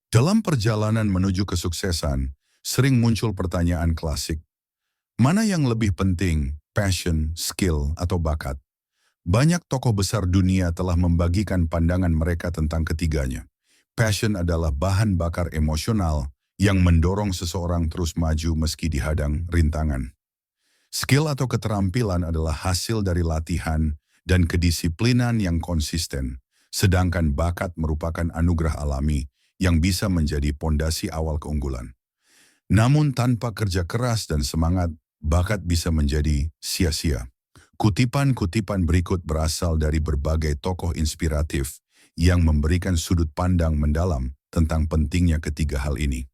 Dalam perjalanan menuju kesuksesan, sering muncul pertanyaan klasik. Mana yang lebih penting, passion, skill, atau bakat? Banyak tokoh besar dunia telah membagikan pandangan mereka tentang ketiganya. Passion adalah bahan bakar emosional yang mendorong seseorang terus maju meski dihadang rintangan. Skill atau keterampilan adalah hasil dari latihan dan kedisiplinan yang konsisten, sedangkan bakat merupakan anugerah alami yang bisa menjadi pondasi awal keunggulan. Namun tanpa kerja keras dan semangat, bakat bisa menjadi sia-sia. Kutipan-kutipan berikut berasal dari berbagai tokoh inspiratif yang memberikan sudut pandang mendalam tentang pentingnya ketiga hal ini.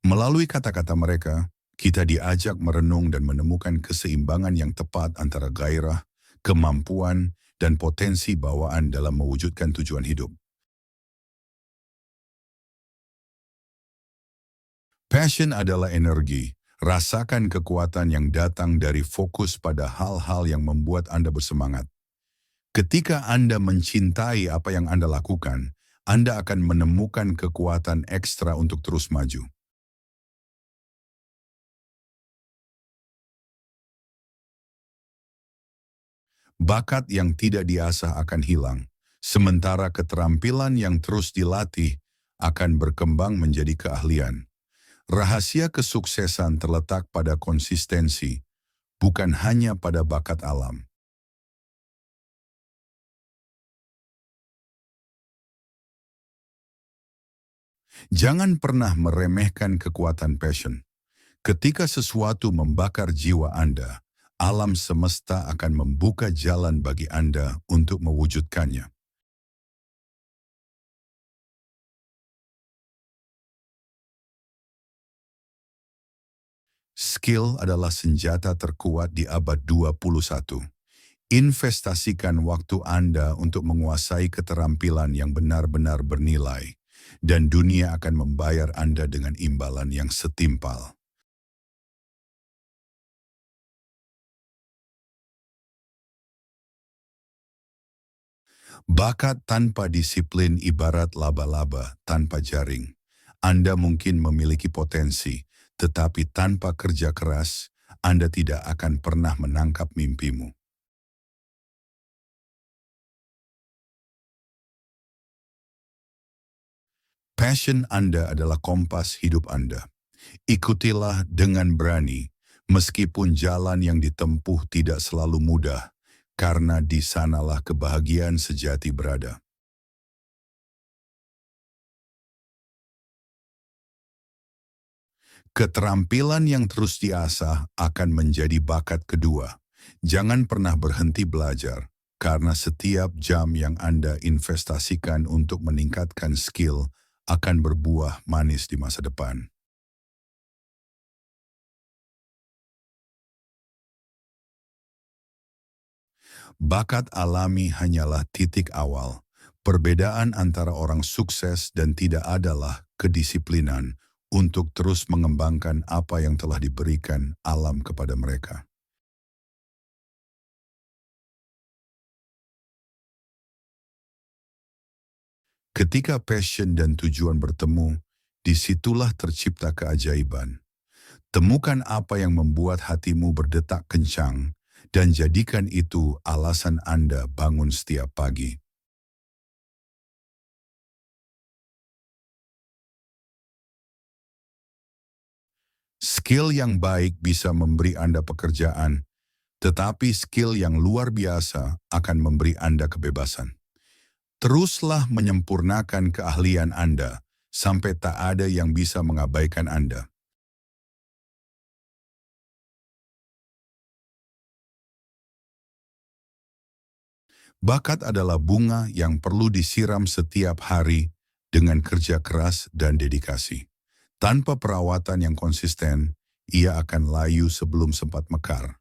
Melalui kata-kata mereka, kita diajak merenung dan menemukan keseimbangan yang tepat antara gairah, kemampuan, dan potensi bawaan dalam mewujudkan tujuan hidup. Passion adalah energi. Rasakan kekuatan yang datang dari fokus pada hal-hal yang membuat Anda bersemangat. Ketika Anda mencintai apa yang Anda lakukan, Anda akan menemukan kekuatan ekstra untuk terus maju. Bakat yang tidak diasah akan hilang, sementara keterampilan yang terus dilatih akan berkembang menjadi keahlian. Rahasia kesuksesan terletak pada konsistensi, bukan hanya pada bakat alam. Jangan pernah meremehkan kekuatan passion. Ketika sesuatu membakar jiwa Anda, alam semesta akan membuka jalan bagi Anda untuk mewujudkannya. Skill adalah senjata terkuat di abad 21. Investasikan waktu Anda untuk menguasai keterampilan yang benar-benar bernilai, dan dunia akan membayar Anda dengan imbalan yang setimpal. Bakat tanpa disiplin ibarat laba-laba tanpa jaring. Anda mungkin memiliki potensi, tetapi tanpa kerja keras, Anda tidak akan pernah menangkap mimpimu. Passion Anda adalah kompas hidup Anda. Ikutilah dengan berani, meskipun jalan yang ditempuh tidak selalu mudah, karena di sanalah kebahagiaan sejati berada. Keterampilan yang terus diasah akan menjadi bakat kedua. Jangan pernah berhenti belajar, karena setiap jam yang Anda investasikan untuk meningkatkan skill akan berbuah manis di masa depan. Bakat alami hanyalah titik awal. Perbedaan antara orang sukses dan tidak adalah kedisiplinan untuk terus mengembangkan apa yang telah diberikan alam kepada mereka. Ketika passion dan tujuan bertemu, disitulah tercipta keajaiban. Temukan apa yang membuat hatimu berdetak kencang dan jadikan itu alasan Anda bangun setiap pagi. Skill yang baik bisa memberi Anda pekerjaan, tetapi skill yang luar biasa akan memberi Anda kebebasan. Teruslah menyempurnakan keahlian Anda sampai tak ada yang bisa mengabaikan Anda. Bakat adalah bunga yang perlu disiram setiap hari dengan kerja keras dan dedikasi. Tanpa perawatan yang konsisten, ia akan layu sebelum sempat mekar.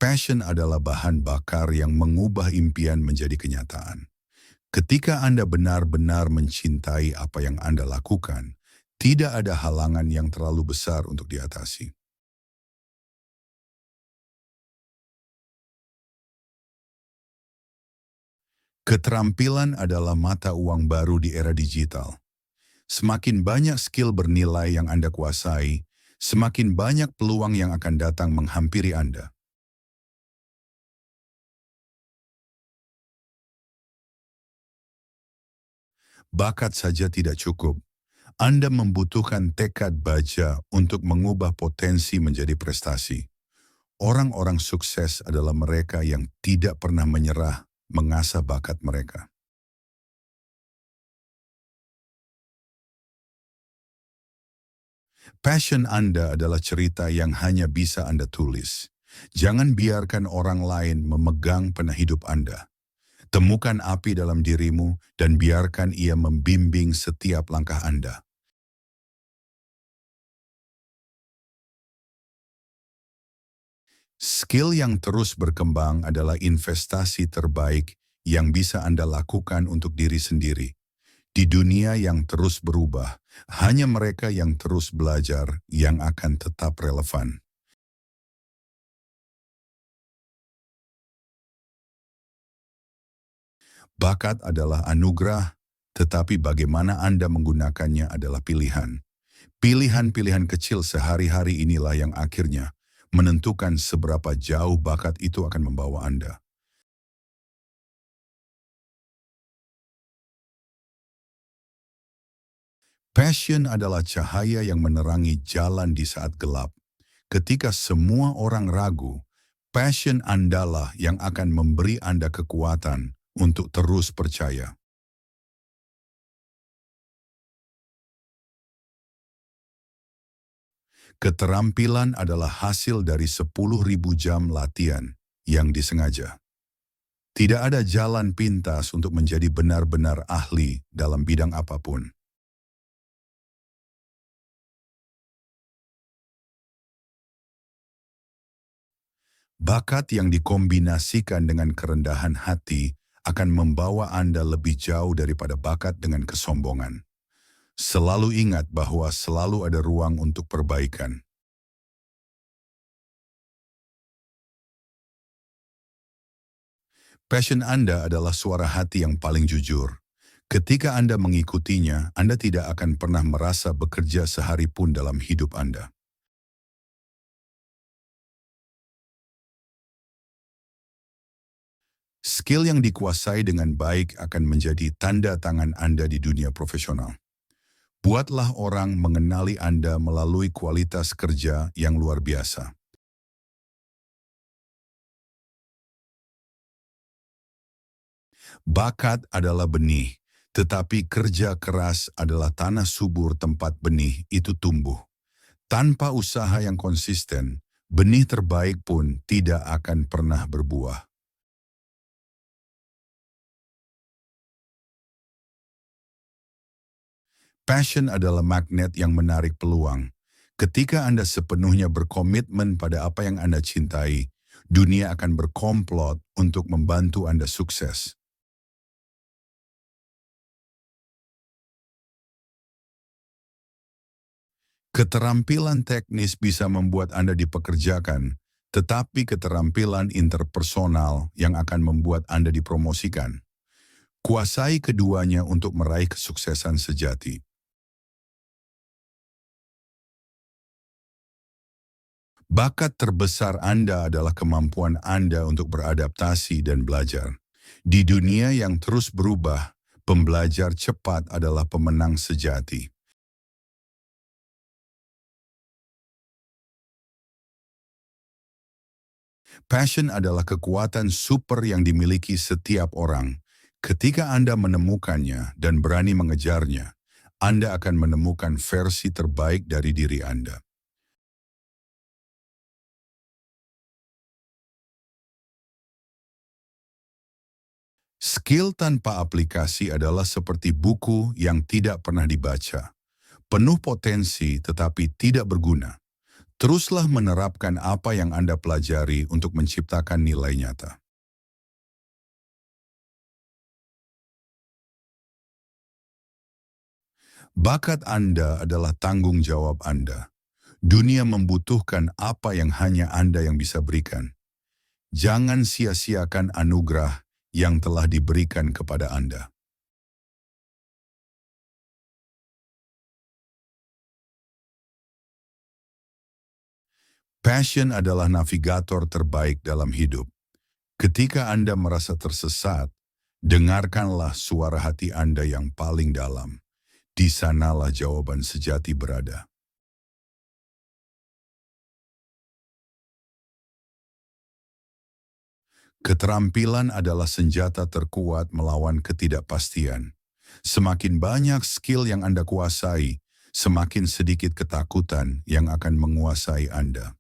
Passion adalah bahan bakar yang mengubah impian menjadi kenyataan. Ketika Anda benar-benar mencintai apa yang Anda lakukan, tidak ada halangan yang terlalu besar untuk diatasi. Keterampilan adalah mata uang baru di era digital. Semakin banyak skill bernilai yang Anda kuasai, semakin banyak peluang yang akan datang menghampiri Anda. Bakat saja tidak cukup. Anda membutuhkan tekad baja untuk mengubah potensi menjadi prestasi. Orang-orang sukses adalah mereka yang tidak pernah menyerah mengasah bakat mereka. Passion Anda adalah cerita yang hanya bisa Anda tulis. Jangan biarkan orang lain memegang pena hidup Anda. Temukan api dalam dirimu dan biarkan ia membimbing setiap langkah Anda. Skill yang terus berkembang adalah investasi terbaik yang bisa Anda lakukan untuk diri sendiri. Di dunia yang terus berubah, hanya mereka yang terus belajar yang akan tetap relevan. Bakat adalah anugerah, tetapi bagaimana Anda menggunakannya adalah pilihan. Pilihan-pilihan kecil sehari-hari inilah yang akhirnya menentukan seberapa jauh bakat itu akan membawa Anda. Passion adalah cahaya yang menerangi jalan di saat gelap. Ketika semua orang ragu, passion Andalah yang akan memberi Anda kekuatan untuk terus percaya. Keterampilan adalah hasil dari 10.000 jam latihan yang disengaja. Tidak ada jalan pintas untuk menjadi benar-benar ahli dalam bidang apapun. Bakat yang dikombinasikan dengan kerendahan hati akan membawa Anda lebih jauh daripada bakat dengan kesombongan. Selalu ingat bahwa selalu ada ruang untuk perbaikan. Passion Anda adalah suara hati yang paling jujur. Ketika Anda mengikutinya, Anda tidak akan pernah merasa bekerja sehari pun dalam hidup Anda. Skill yang dikuasai dengan baik akan menjadi tanda tangan Anda di dunia profesional. Buatlah orang mengenali Anda melalui kualitas kerja yang luar biasa. Bakat adalah benih, tetapi kerja keras adalah tanah subur tempat benih itu tumbuh. Tanpa usaha yang konsisten, benih terbaik pun tidak akan pernah berbuah. Passion adalah magnet yang menarik peluang. Ketika Anda sepenuhnya berkomitmen pada apa yang Anda cintai, dunia akan berkomplot untuk membantu Anda sukses. Keterampilan teknis bisa membuat Anda dipekerjakan, tetapi keterampilan interpersonal yang akan membuat Anda dipromosikan. Kuasai keduanya untuk meraih kesuksesan sejati. Bakat terbesar Anda adalah kemampuan Anda untuk beradaptasi dan belajar. Di dunia yang terus berubah, pembelajar cepat adalah pemenang sejati. Passion adalah kekuatan super yang dimiliki setiap orang. Ketika Anda menemukannya dan berani mengejarnya, Anda akan menemukan versi terbaik dari diri Anda. Skill tanpa aplikasi adalah seperti buku yang tidak pernah dibaca. Penuh potensi tetapi tidak berguna. Teruslah menerapkan apa yang Anda pelajari untuk menciptakan nilai nyata. Bakat Anda adalah tanggung jawab Anda. Dunia membutuhkan apa yang hanya Anda yang bisa berikan. Jangan sia-siakan anugerah yang telah diberikan kepada Anda. Passion adalah navigator terbaik dalam hidup. Ketika Anda merasa tersesat, dengarkanlah suara hati Anda yang paling dalam. Di sanalah jawaban sejati berada. Keterampilan adalah senjata terkuat melawan ketidakpastian. Semakin banyak skill yang Anda kuasai, semakin sedikit ketakutan yang akan menguasai Anda.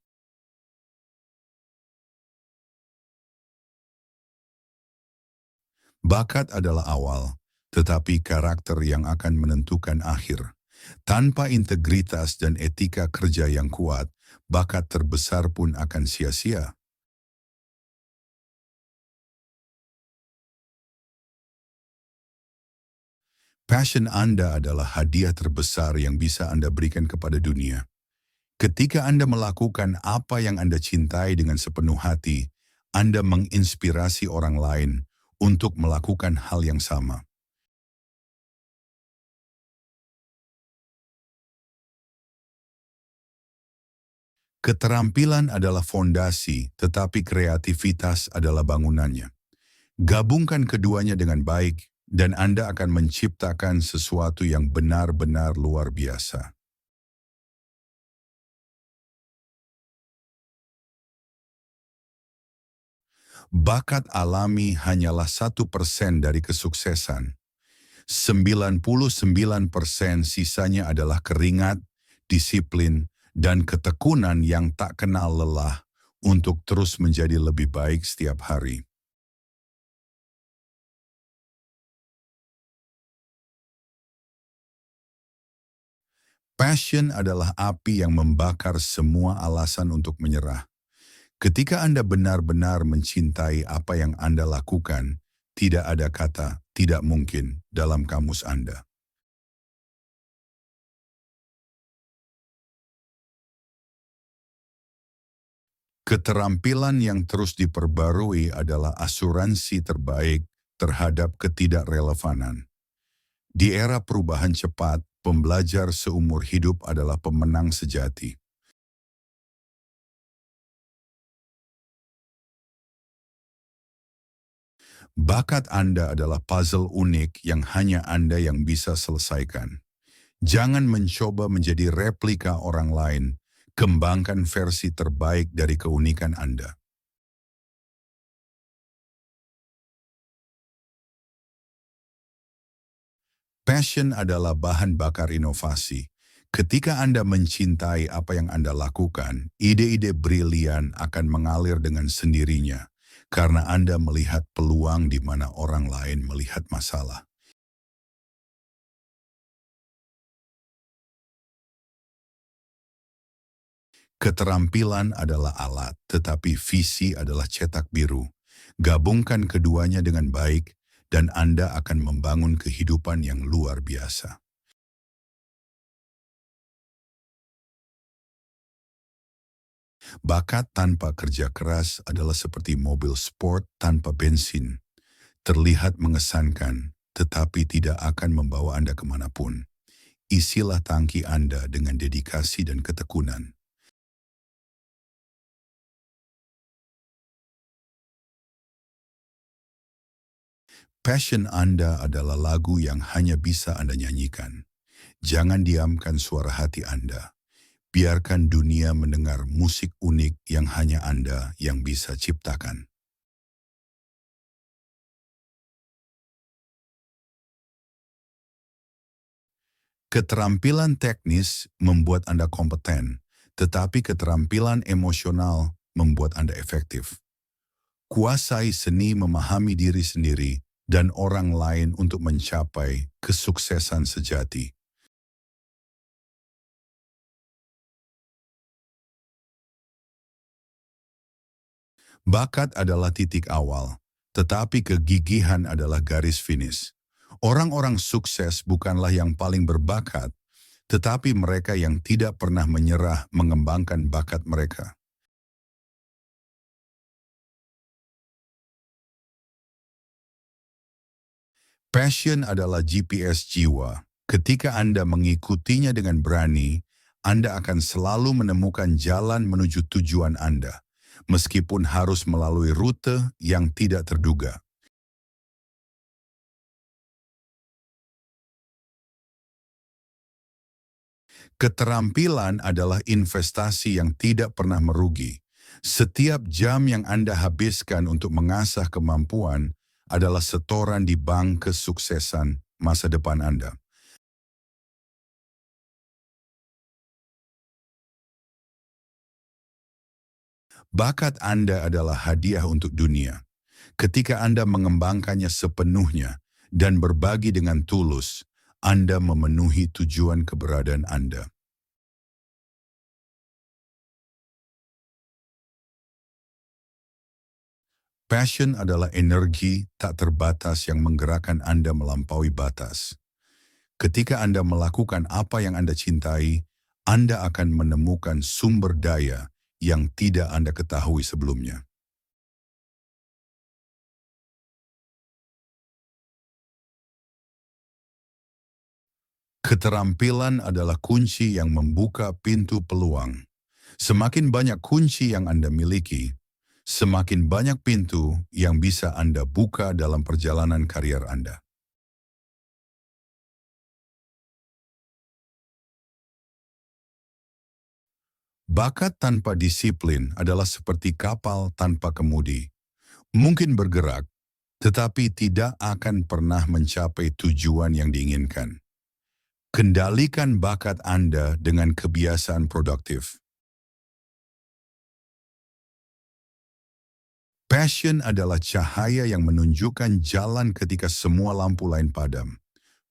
Bakat adalah awal, tetapi karakter yang akan menentukan akhir. Tanpa integritas dan etika kerja yang kuat, bakat terbesar pun akan sia-sia. Passion Anda adalah hadiah terbesar yang bisa Anda berikan kepada dunia. Ketika Anda melakukan apa yang Anda cintai dengan sepenuh hati, Anda menginspirasi orang lain untuk melakukan hal yang sama. Keterampilan adalah fondasi, tetapi kreativitas adalah bangunannya. Gabungkan keduanya dengan baik, dan Anda akan menciptakan sesuatu yang benar-benar luar biasa. Bakat alami hanyalah 1% dari kesuksesan. 99% sisanya adalah keringat, disiplin, dan ketekunan yang tak kenal lelah untuk terus menjadi lebih baik setiap hari. Passion adalah api yang membakar semua alasan untuk menyerah. Ketika Anda benar-benar mencintai apa yang Anda lakukan, tidak ada kata "tidak mungkin" dalam kamus Anda. Keterampilan yang terus diperbarui adalah asuransi terbaik terhadap ketidakrelevanan. Di era perubahan cepat, pembelajar seumur hidup adalah pemenang sejati. Bakat Anda adalah puzzle unik yang hanya Anda yang bisa selesaikan. Jangan mencoba menjadi replika orang lain. Kembangkan versi terbaik dari keunikan Anda. Passion adalah bahan bakar inovasi. Ketika Anda mencintai apa yang Anda lakukan, ide-ide brilian akan mengalir dengan sendirinya karena Anda melihat peluang di mana orang lain melihat masalah. Keterampilan adalah alat, tetapi visi adalah cetak biru. Gabungkan keduanya dengan baik, dan Anda akan membangun kehidupan yang luar biasa. Bakat tanpa kerja keras adalah seperti mobil sport tanpa bensin. Terlihat mengesankan, tetapi tidak akan membawa Anda kemanapun. Isilah tangki Anda dengan dedikasi dan ketekunan. Passion Anda adalah lagu yang hanya bisa Anda nyanyikan. Jangan diamkan suara hati Anda. Biarkan dunia mendengar musik unik yang hanya Anda yang bisa ciptakan. Keterampilan teknis membuat Anda kompeten, tetapi keterampilan emosional membuat Anda efektif. Kuasai seni memahami diri sendiri dan orang lain untuk mencapai kesuksesan sejati. Bakat adalah titik awal, tetapi kegigihan adalah garis finish. Orang-orang sukses bukanlah yang paling berbakat, tetapi mereka yang tidak pernah menyerah mengembangkan bakat mereka. Passion adalah GPS jiwa. Ketika Anda mengikutinya dengan berani, Anda akan selalu menemukan jalan menuju tujuan Anda, meskipun harus melalui rute yang tidak terduga. Keterampilan adalah investasi yang tidak pernah merugi. Setiap jam yang Anda habiskan untuk mengasah kemampuan adalah setoran di bank kesuksesan masa depan Anda. Bakat Anda adalah hadiah untuk dunia. Ketika Anda mengembangkannya sepenuhnya dan berbagi dengan tulus, Anda memenuhi tujuan keberadaan Anda. Passion adalah energi tak terbatas yang menggerakkan Anda melampaui batas. Ketika Anda melakukan apa yang Anda cintai, Anda akan menemukan sumber daya yang tidak Anda ketahui sebelumnya. Keterampilan adalah kunci yang membuka pintu peluang. Semakin banyak kunci yang Anda miliki, semakin banyak pintu yang bisa Anda buka dalam perjalanan karier Anda. Bakat tanpa disiplin adalah seperti kapal tanpa kemudi. Mungkin bergerak, tetapi tidak akan pernah mencapai tujuan yang diinginkan. Kendalikan bakat Anda dengan kebiasaan produktif. Passion adalah cahaya yang menunjukkan jalan ketika semua lampu lain padam.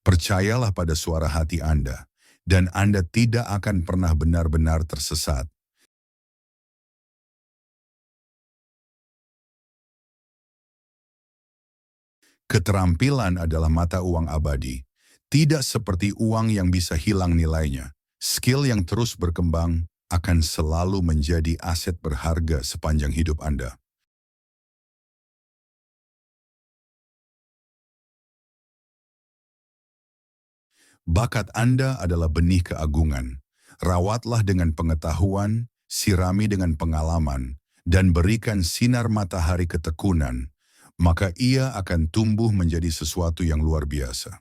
Percayalah pada suara hati Anda, dan Anda tidak akan pernah benar-benar tersesat. Keterampilan adalah mata uang abadi. Tidak seperti uang yang bisa hilang nilainya. Skill yang terus berkembang akan selalu menjadi aset berharga sepanjang hidup Anda. Bakat Anda adalah benih keagungan. Rawatlah dengan pengetahuan, sirami dengan pengalaman, dan berikan sinar matahari ketekunan, maka ia akan tumbuh menjadi sesuatu yang luar biasa.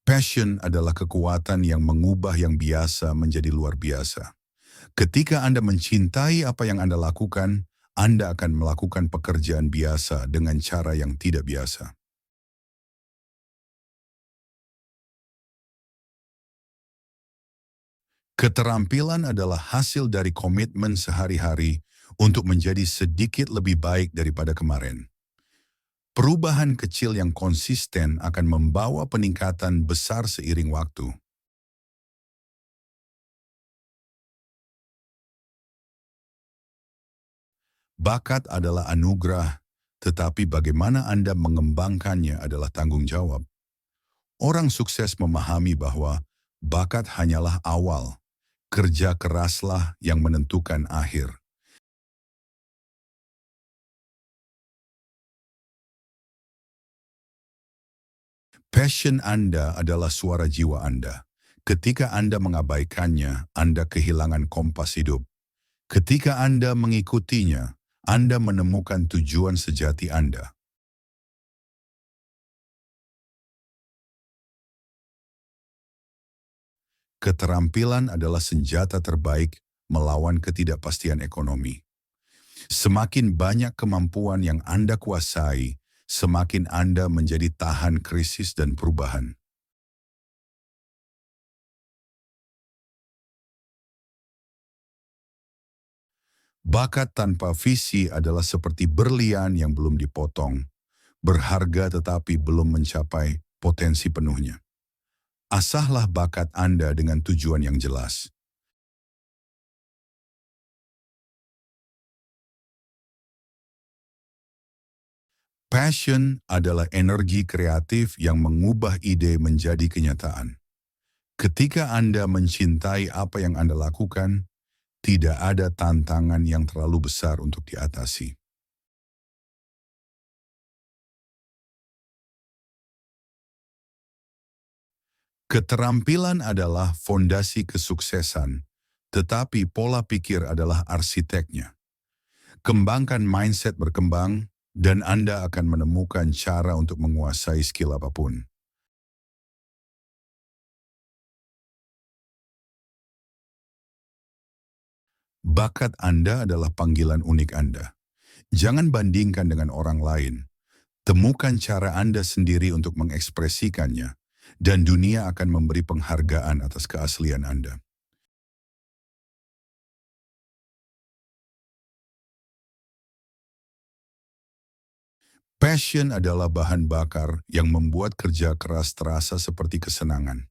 Passion adalah kekuatan yang mengubah yang biasa menjadi luar biasa. Ketika Anda mencintai apa yang Anda lakukan, Anda akan melakukan pekerjaan biasa dengan cara yang tidak biasa. Keterampilan adalah hasil dari komitmen sehari-hari untuk menjadi sedikit lebih baik daripada kemarin. Perubahan kecil yang konsisten akan membawa peningkatan besar seiring waktu. Bakat adalah anugerah, tetapi bagaimana Anda mengembangkannya adalah tanggung jawab. Orang sukses memahami bahwa bakat hanyalah awal, kerja keraslah yang menentukan akhir. Passion Anda adalah suara jiwa Anda. Ketika Anda mengabaikannya, Anda kehilangan kompas hidup. Ketika Anda mengikutinya, Anda menemukan tujuan sejati Anda. Keterampilan adalah senjata terbaik melawan ketidakpastian ekonomi. Semakin banyak kemampuan yang Anda kuasai, semakin Anda menjadi tahan krisis dan perubahan. Bakat tanpa visi adalah seperti berlian yang belum dipotong, berharga tetapi belum mencapai potensi penuhnya. Asahlah bakat Anda dengan tujuan yang jelas. Passion adalah energi kreatif yang mengubah ide menjadi kenyataan. Ketika Anda mencintai apa yang Anda lakukan, Tidak ada tantangan yang terlalu besar untuk diatasi. Keterampilan adalah fondasi kesuksesan, tetapi pola pikir adalah arsiteknya. Kembangkan mindset berkembang, dan Anda akan menemukan cara untuk menguasai skill apapun. Bakat Anda adalah panggilan unik Anda. Jangan bandingkan dengan orang lain. Temukan cara Anda sendiri untuk mengekspresikannya, dan dunia akan memberi penghargaan atas keaslian Anda. Passion adalah bahan bakar yang membuat kerja keras terasa seperti kesenangan.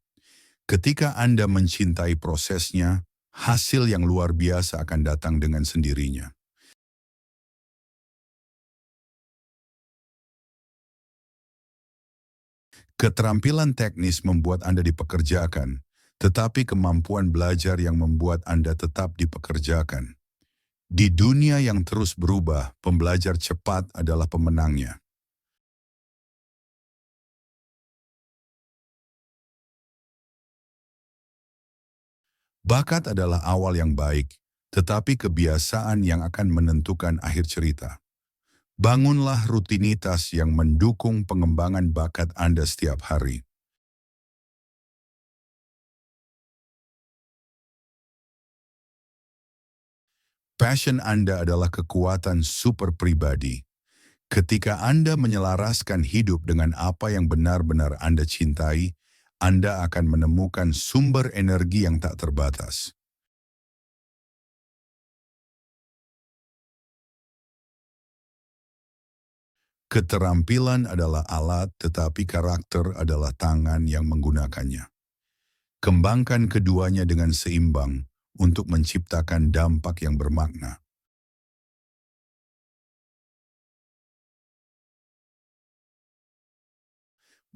Ketika Anda mencintai prosesnya, hasil yang luar biasa akan datang dengan sendirinya. Keterampilan teknis membuat Anda dipekerjakan, tetapi kemampuan belajar yang membuat Anda tetap dipekerjakan. Di dunia yang terus berubah, pembelajar cepat adalah pemenangnya. Bakat adalah awal yang baik, tetapi kebiasaan yang akan menentukan akhir cerita. Bangunlah rutinitas yang mendukung pengembangan bakat Anda setiap hari. Passion Anda adalah kekuatan super pribadi. Ketika Anda menyelaraskan hidup dengan apa yang benar-benar Anda cintai, Anda akan menemukan sumber energi yang tak terbatas. Keterampilan adalah alat, tetapi karakter adalah tangan yang menggunakannya. Kembangkan keduanya dengan seimbang untuk menciptakan dampak yang bermakna.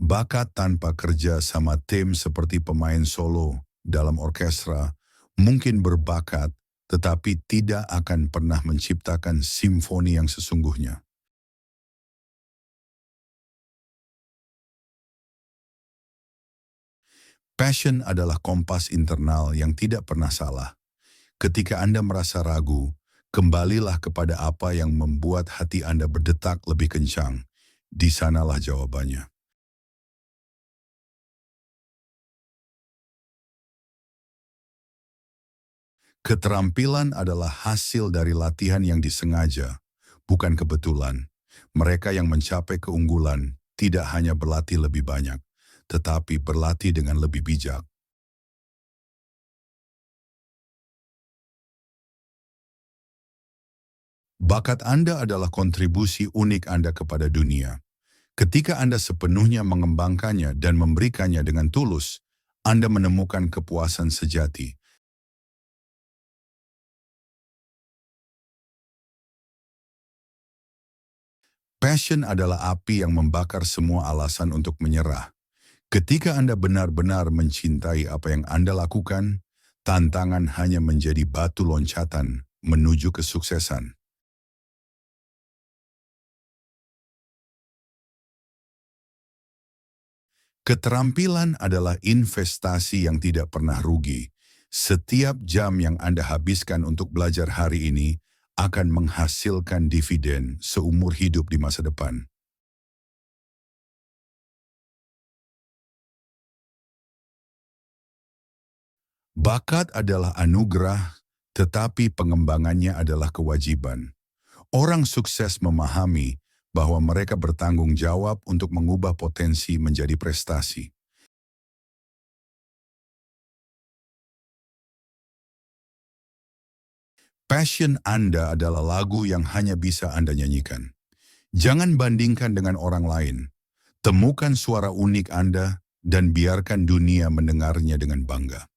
Bakat tanpa kerja sama tim seperti pemain solo dalam orkestra mungkin berbakat, tetapi tidak akan pernah menciptakan simfoni yang sesungguhnya. Passion adalah kompas internal yang tidak pernah salah. Ketika Anda merasa ragu, kembalilah kepada apa yang membuat hati Anda berdetak lebih kencang. Di sanalah jawabannya. Keterampilan adalah hasil dari latihan yang disengaja, bukan kebetulan. Mereka yang mencapai keunggulan tidak hanya berlatih lebih banyak, tetapi berlatih dengan lebih bijak. Bakat Anda adalah kontribusi unik Anda kepada dunia. Ketika Anda sepenuhnya mengembangkannya dan memberikannya dengan tulus, Anda menemukan kepuasan sejati. Passion adalah api yang membakar semua alasan untuk menyerah. Ketika Anda benar-benar mencintai apa yang Anda lakukan, tantangan hanya menjadi batu loncatan menuju kesuksesan. Keterampilan adalah investasi yang tidak pernah rugi. Setiap jam yang Anda habiskan untuk belajar hari ini akan menghasilkan dividen seumur hidup di masa depan. Bakat adalah anugerah, tetapi pengembangannya adalah kewajiban. Orang sukses memahami bahwa mereka bertanggung jawab untuk mengubah potensi menjadi prestasi. Passion Anda adalah lagu yang hanya bisa Anda nyanyikan. Jangan bandingkan dengan orang lain. Temukan suara unik Anda dan biarkan dunia mendengarnya dengan bangga.